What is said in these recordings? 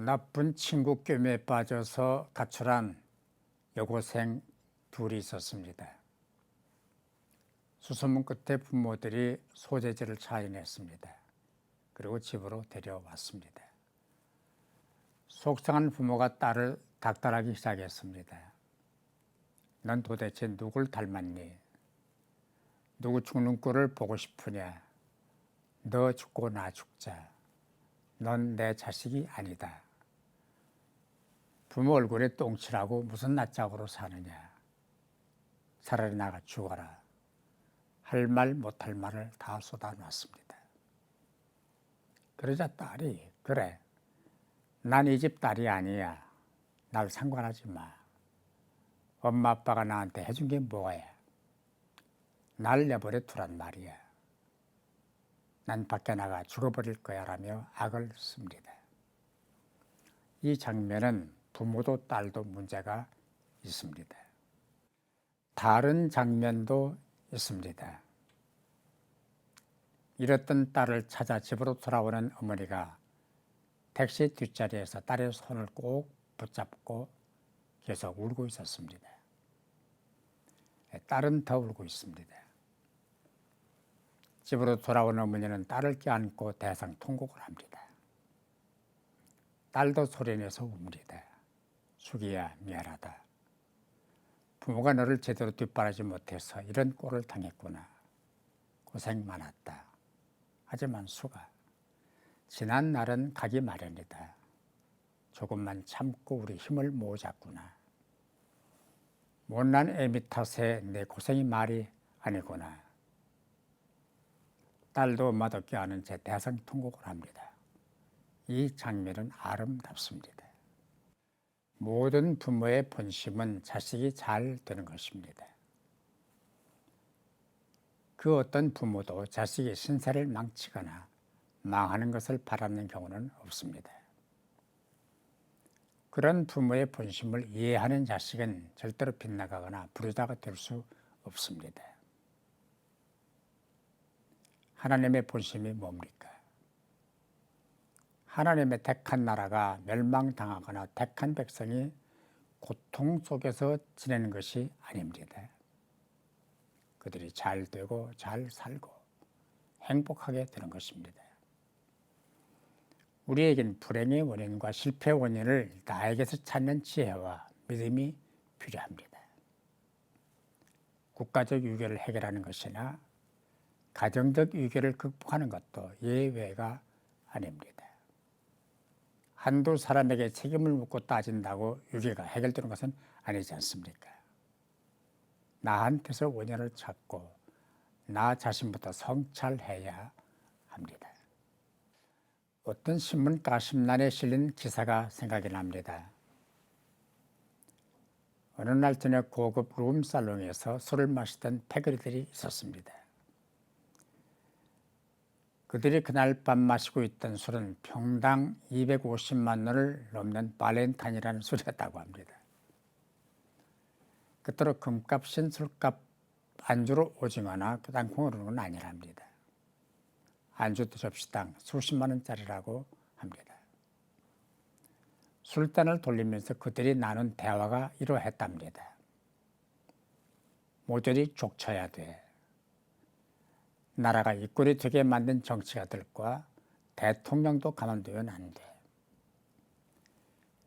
나쁜 친구 꿰매에 빠져서 가출한 여고생 둘이 있었습니다. 수소문 끝에 부모들이 소재지를 차려냈습니다. 그리고 집으로 데려왔습니다. 속상한 부모가 딸을 닥달하기 시작했습니다. 넌 도대체 누굴 닮았니? 누구 죽는 꼴을 보고 싶으냐? 너 죽고 나 죽자. 넌 내 자식이 아니다. 부모 얼굴에 똥칠하고 무슨 낯짝으로 사느냐. 차라리 나가 죽어라. 할 말 못할 말을 다 쏟아놨습니다. 그러자 딸이 그래. 난 이 집 딸이 아니야. 날 상관하지 마. 엄마 아빠가 나한테 해준 게 뭐야. 날 내버려 두란 말이야. 난 밖에 나가 죽어버릴 거야 라며 악을 씁니다. 이 장면은 부모도 딸도 문제가 있습니다. 다른 장면도 있습니다. 잃었던 딸을 찾아 집으로 돌아오는 어머니가 택시 뒷자리에서 딸의 손을 꼭 붙잡고 계속 울고 있었습니다. 딸은 더 울고 있습니다. 집으로 돌아오는 어머니는 딸을 껴안고 대성통곡을 합니다. 딸도 소리내서 웁니다. 수기야 미안하다. 부모가 너를 제대로 뒷바라지 못해서 이런 꼴을 당했구나. 고생 많았다. 하지만 수가 지난 날은 가기 마련이다. 조금만 참고 우리 힘을 모으자꾸나. 못난 애미 탓에 내 고생이 말이 아니구나. 딸도 엄마도 껴안은 채 대성통곡을 합니다. 이 장면은 아름답습니다. 모든 부모의 본심은 자식이 잘 되는 것입니다. 그 어떤 부모도 자식이 신세를 망치거나 망하는 것을 바라는 경우는 없습니다. 그런 부모의 본심을 이해하는 자식은 절대로 빗나가거나 불효자가 될 수 없습니다. 하나님의 본심이 뭡니까? 하나님의 택한 나라가 멸망당하거나 택한 백성이 고통 속에서 지내는 것이 아닙니다. 그들이 잘 되고 잘 살고 행복하게 되는 것입니다. 우리에겐 불행의 원인과 실패의 원인을 나에게서 찾는 지혜와 믿음이 필요합니다. 국가적 위기를 해결하는 것이나 가정적 위기를 극복하는 것도 예외가 아닙니다. 한두 사람에게 책임을 묻고 따진다고 위기가 해결되는 것은 아니지 않습니까? 나한테서 원인을 찾고 나 자신부터 성찰해야 합니다. 어떤 신문 가심란에 실린 기사가 생각이 납니다. 어느 날 저녁 고급 룸살롱에서 술을 마시던 패거리들이 있었습니다. 그들이 그날 밤 마시고 있던 술은 평당 250만 원을 넘는 발렌타인이라는 술이었다고 합니다. 그토록 금값인 술값 안주로 오징어나 땅콩을 오는 건 아니랍니다. 안주 두 접시당 수십만 원짜리라고 합니다. 술잔을 돌리면서 그들이 나눈 대화가 이러했답니다. 모조리 족쳐야 돼. 나라가 이 꼴이 되게 만든 정치가들과 대통령도 가만두면 안 돼.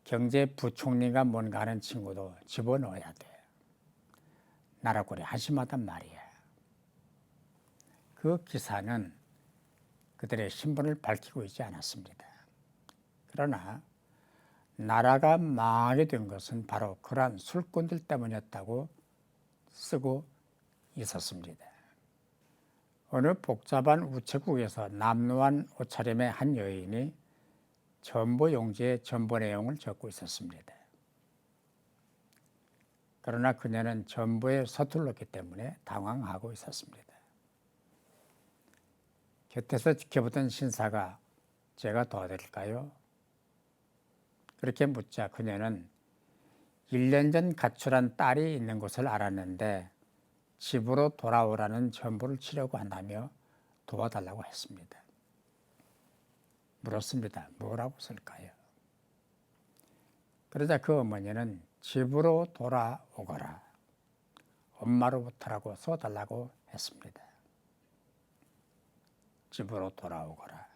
경제부총리가 뭔가 하는 친구도 집어넣어야 돼. 나라 꼴이 한심하단 말이야. 그 기사는 그들의 신분을 밝히고 있지 않았습니다. 그러나 나라가 망하게 된 것은 바로 그러한 술꾼들 때문이었다고 쓰고 있었습니다. 어느 복잡한 우체국에서 남루한 옷차림의 한 여인이 전보 용지에 전보 내용을 적고 있었습니다. 그러나 그녀는 전보에 서툴렀기 때문에 당황하고 있었습니다. 곁에서 지켜보던 신사가 제가 도와드릴까요? 그렇게 묻자 그녀는 1년 전 가출한 딸이 있는 곳을 알았는데 집으로 돌아오라는 전보를 치려고 한다며 도와달라고 했습니다. 물었습니다. 뭐라고 쓸까요? 그러자 그 어머니는 집으로 돌아오거라. 엄마로부터라고 써달라고 했습니다. 집으로 돌아오거라.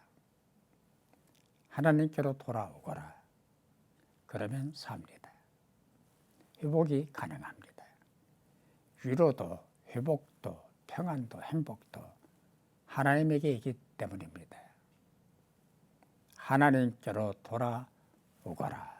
하나님께로 돌아오거라. 그러면 삽니다. 회복이 가능합니다. 위로도 회복도 평안도 행복도 하나님에게 있기 때문입니다. 하나님께로 돌아오거라.